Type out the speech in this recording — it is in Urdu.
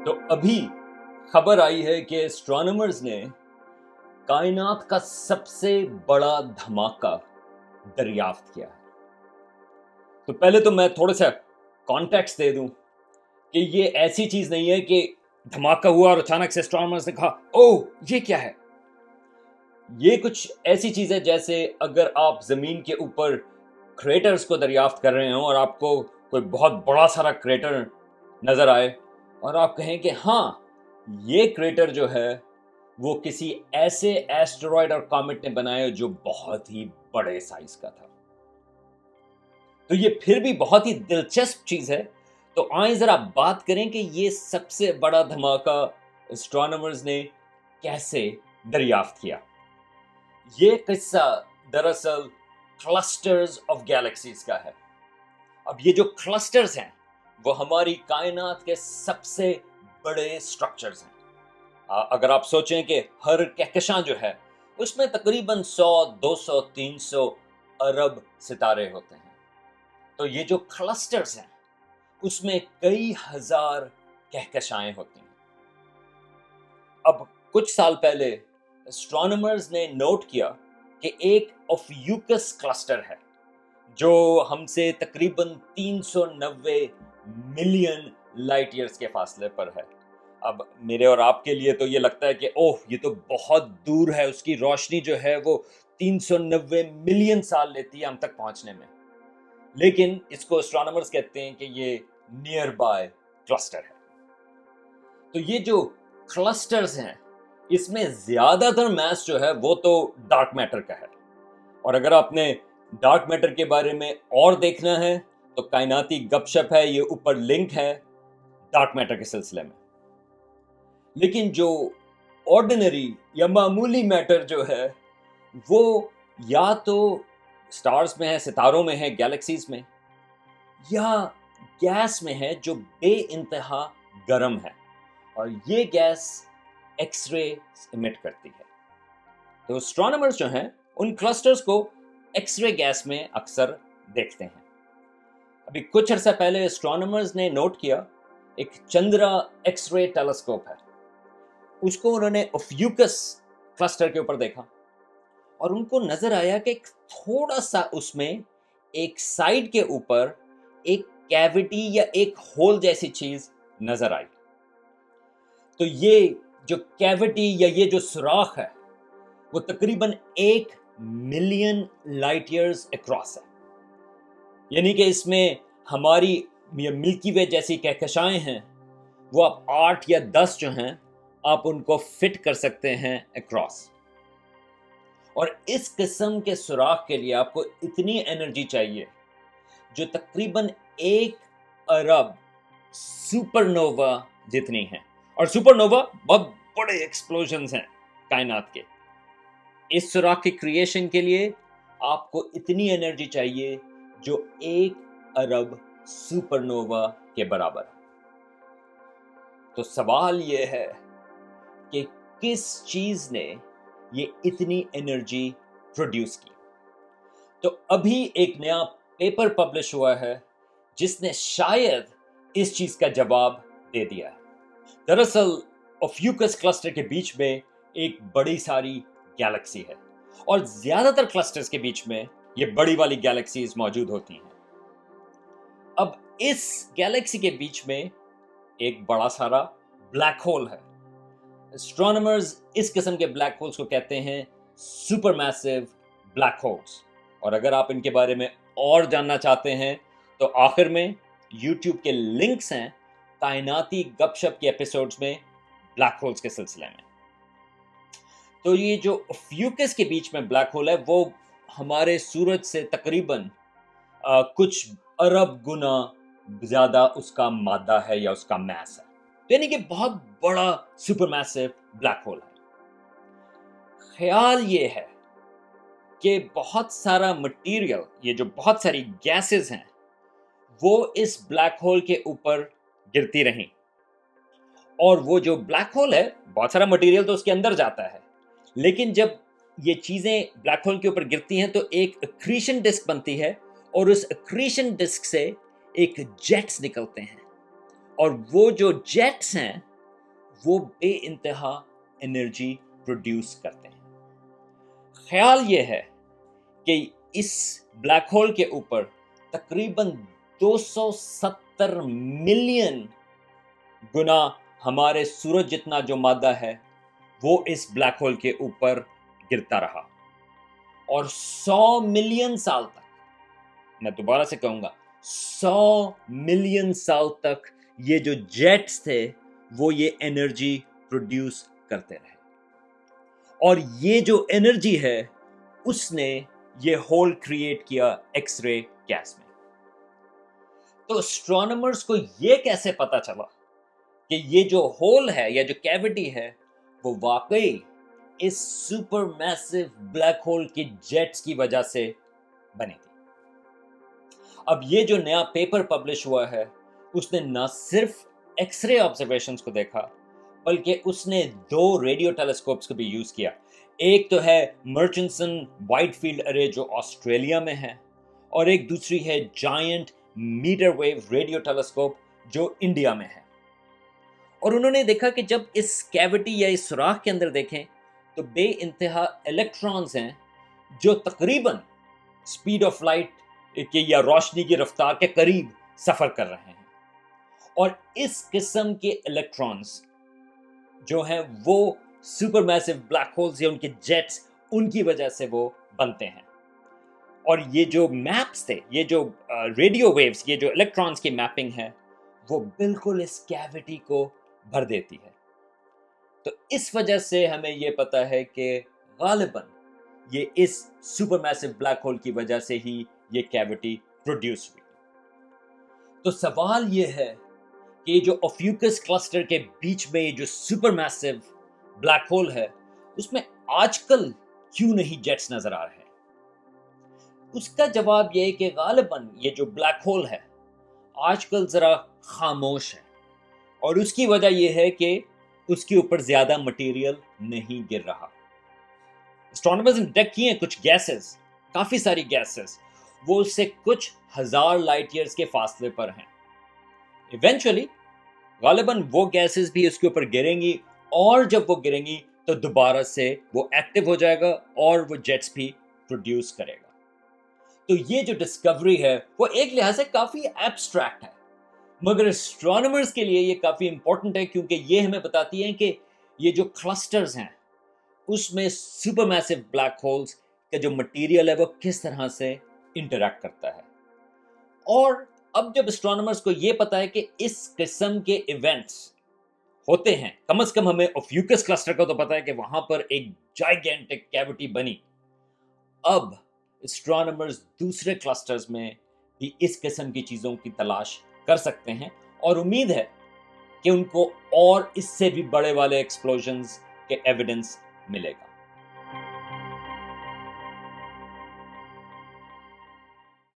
تو ابھی خبر آئی ہے کہ اسٹرانومرز نے کائنات کا سب سے بڑا دھماکہ دریافت کیا ہے۔ تو پہلے تو میں تھوڑا سا کانٹیکسٹ دے دوں کہ یہ ایسی چیز نہیں ہے کہ دھماکہ ہوا اور اچانک سے اسٹرانومرز نے کہا اوہ یہ کیا ہے۔ یہ کچھ ایسی چیز ہے جیسے اگر آپ زمین کے اوپر کریٹرز کو دریافت کر رہے ہوں اور آپ کو کوئی بہت بڑا سارا کریٹر نظر آئے اور آپ کہیں کہ ہاں یہ کریٹر جو ہے وہ کسی ایسے ایسٹرائڈ اور کامٹ نے بنایا جو بہت ہی بڑے سائز کا تھا، تو یہ پھر بھی بہت ہی دلچسپ چیز ہے۔ تو آئیں ذرا بات کریں کہ یہ سب سے بڑا دھماکہ اسٹرانومرز نے کیسے دریافت کیا۔ یہ قصہ دراصل کلسٹرز آف گیلیکسیز کا ہے۔ اب یہ جو کلسٹرز ہیں وہ ہماری کائنات کے سب سے بڑے سٹرکچرز ہیں۔ اگر آپ سوچیں کہ ہر کہکشاں جو ہے اس میں تقریباً 100، 200، 300 ارب ستارے ہوتے ہیں، تو یہ جو کلسٹرز ہیں اس میں کئی ہزار کہکشائیں ہوتی ہیں۔ اب کچھ سال پہلے اسٹرانومرز نے نوٹ کیا کہ ایک اوفیوکس کلسٹر ہے جو ہم سے تقریباً 390 ملین لائٹ ایئرز کے فاصلے پر ہے۔ اب میرے اور آپ کے لیے تو یہ لگتا ہے کہ اوہ یہ تو بہت دور ہے، اس کی روشنی جو ہے وہ 390 ملین سال لیتی ہے ہم تک پہنچنے میں، لیکن اس کو اسٹرانومرز کہتے ہیں کہ یہ نیئر بائی کلسٹر ہے۔ تو یہ جو کلسٹرز ہیں اس میں زیادہ تر میس جو ہے وہ تو ڈارک میٹر کا ہے، اور اگر آپ نے ڈارک میٹر کے بارے میں اور دیکھنا ہے تو کائناتی گپ شپ ہے، یہ اوپر لنک ہے ڈارک میٹر کے سلسلے میں۔ لیکن جو آرڈینری یا معمولی میٹر جو ہے وہ یا تو سٹارز میں ہے، ستاروں میں ہے، گیلیکسیز میں، یا گیس میں ہے جو بے انتہا گرم ہے، اور یہ گیس ایکس رے ایمٹ کرتی ہے۔ تو اسٹرانومرز جو ہیں ان کلسٹرز کو ایکس رے گیس میں اکثر دیکھتے ہیں۔ ابھی کچھ عرصہ پہلے اسٹرانومرز نے نوٹ کیا ایک چندرا ایکس رے ٹیلیسکوپ ہے، اس کو انہوں نے اوفیوکس کلسٹر کے اوپر دیکھا اور ان کو نظر آیا کہ تھوڑا سا اس میں ایک سائڈ کے اوپر ایک کیوٹی یا ایک ہول جیسی چیز نظر آئی۔ تو یہ جو کیوٹی یا یہ جو سوراخ ہے وہ تقریباً 1 ملین لائٹ ایئرز اکراس ہے، یعنی کہ اس میں ہماری ملکی وے جیسی کہکشائیں ہیں وہ اب 8 یا 10 جو ہیں آپ ان کو فٹ کر سکتے ہیں اکراس۔ اور اس قسم کے سوراخ کے لیے آپ کو اتنی انرجی چاہیے جو تقریباً 1 ارب سپر نووا جتنی ہیں، اور سپر نووا بہت بڑے ایکسپلوژنز ہیں کائنات کے۔ اس سوراخ کی کریشن کے لیے آپ کو اتنی انرجی چاہیے جو 1 ارب سپر نووا کے برابر ہے۔ تو سوال یہ ہے کہ کس چیز نے یہ اتنی انرجی پروڈیوس کی؟ تو ابھی ایک نیا پیپر پبلش ہوا ہے جس نے شاید اس چیز کا جواب دے دیا ہے۔ دراصل اوفیوکس کلسٹر کے بیچ میں ایک بڑی ساری گیلیکسی ہے، اور زیادہ تر کلسٹرز کے بیچ میں یہ بڑی والی گیلیکسیز موجود ہوتی ہیں۔ اب اس گیلیکسی کے بیچ میں ایک بڑا سارا بلیک ہول ہے۔ اسٹرانومرز اس قسم کے بلیک ہولز کو کہتے ہیں سپر میسو بلیک ہولز، اور اگر آپ ان کے بارے میں اور جاننا چاہتے ہیں تو آخر میں یوٹیوب کے لنکس ہیں کائناتی گپ شپ کے ایپیسوڈز میں بلیک ہولز کے سلسلے میں۔ تو یہ جو اوفیوکس کے بیچ میں بلیک ہول ہے وہ ہمارے سورج سے تقریباً کچھ ارب گنا زیادہ اس کا مادہ ہے یا اس کا میس ہے، یعنی کہ بہت بڑا سپر میسو بلیک ہول ہے۔ خیال یہ ہے کہ بہت سارا مٹیریل، یہ جو بہت ساری گیسز ہیں وہ اس بلیک ہول کے اوپر گرتی رہیں، اور وہ جو بلیک ہول ہے بہت سارا مٹیریل تو اس کے اندر جاتا ہے، لیکن جب یہ چیزیں بلیک ہول کے اوپر گرتی ہیں تو ایک اکریشن ڈسک بنتی ہے، اور اس اکریشن ڈسک سے ایک جیٹس نکلتے ہیں، اور وہ جو جیٹس ہیں وہ بے انتہا انرجی پروڈیوس کرتے ہیں۔ خیال یہ ہے کہ اس بلیک ہول کے اوپر تقریباً 270 ملین گنا ہمارے سورج جتنا جو مادہ ہے وہ اس بلیک ہول کے اوپر گرتا رہا، اور 100 ملین سال تک، میں دوبارہ سے کہوں گا 100 ملین سال تک یہ جو جیٹس تھے وہ یہ انرجی پروڈیوس کرتے رہے، اور یہ جو انرجی ہے اس نے یہ ہول کریٹ کیا ایکس رے گیس میں۔ تو اسٹرانومرز کو یہ کیسے پتا چلا کہ یہ جو ہول ہے یا جو کیوٹی ہے وہ واقعی اس سپر میسو بلیک ہول کے جیٹس کی وجہ سے بنی تھی؟ اب یہ جو نیا پیپر پبلش ہوا ہے اس نے نہ صرف ایکس رے آبزرویشنز کو دیکھا بلکہ اس نے 2 ریڈیو ٹیلیسکوپس کو بھی یوز کیا۔ ایک تو ہے مرچنسن وائٹ فیلڈ ارے جو آسٹریلیا میں ہے، اور ایک دوسری ہے giant metre wave radio telescope جو انڈیا میں ہے۔ اور انہوں نے دیکھا کہ جب اس کیوٹی یا اس سوراخ کے اندر دیکھیں تو بے انتہا الیکٹرانز ہیں جو تقریباً سپیڈ آف لائٹ کے یا روشنی کی رفتار کے قریب سفر کر رہے ہیں، اور اس قسم کے الیکٹرانز جو ہیں وہ سپر میسو بلیک ہولز یا ان کے جیٹس ان کی وجہ سے وہ بنتے ہیں۔ اور یہ جو میپس تھے، یہ جو ریڈیو ویوز، یہ جو الیکٹرانز کی میپنگ ہے وہ بالکل اس کیوٹی کو بھر دیتی ہے۔ تو اس وجہ سے ہمیں یہ پتا ہے کہ غالباً یہ اس سپر میسو بلیک ہول کی وجہ سے ہی یہ کیوٹی پروڈیوس ہوئی۔ تو سوال یہ ہے کہ یہ جو اوفیوکس کلسٹر کے بیچ میں یہ جو سپر میسو بلیک ہول ہے اس میں آج کل کیوں نہیں جیٹس نظر آ رہے ہیں؟ اس کا جواب یہ ہے کہ غالباً یہ جو بلیک ہول ہے آج کل ذرا خاموش ہے، اور اس کی وجہ یہ ہے کہ اس کے اوپر زیادہ مٹیریل نہیں گر رہا۔ اسٹرانومرز نے ڈیٹیکٹ کیے ہیں کچھ گیسز، کافی ساری گیسز، وہ اس سے کچھ ہزار لائٹ ایئرز کے فاصلے پر ہیں۔ ایونچولی غالباً وہ گیسز بھی اس کے اوپر گریں گی، اور جب وہ گریں گی تو دوبارہ سے وہ ایکٹیو ہو جائے گا اور وہ جیٹس بھی پروڈیوس کرے گا۔ تو یہ جو ڈسکوری ہے وہ ایک لحاظ سے کافی ایبسٹریکٹ ہے، مگر اسٹرانومرز کے لیے یہ کافی امپورٹنٹ ہے، کیونکہ یہ ہمیں بتاتی ہیں کہ یہ جو کلسٹرز ہیں اس میں سپر میسو بلیک ہولز کا جو مٹیریل ہے وہ کس طرح سے انٹریکٹ کرتا ہے۔ اور اب جب اسٹرانومرز کو یہ پتا ہے کہ اس قسم کے ایونٹس ہوتے ہیں، کم از کم ہمیں اوفیوکس کلسٹر کا تو پتا ہے کہ وہاں پر ایک جائگینٹک کیوٹی بنی، اب اسٹرانومرز دوسرے کلسٹرز میں بھی اس قسم کی چیزوں کی تلاش کر سکتے ہیں، اور امید ہے کہ ان کو اور اس سے بھی بڑے والے ایکسپلوژنز کے ایویڈنس ملے گا۔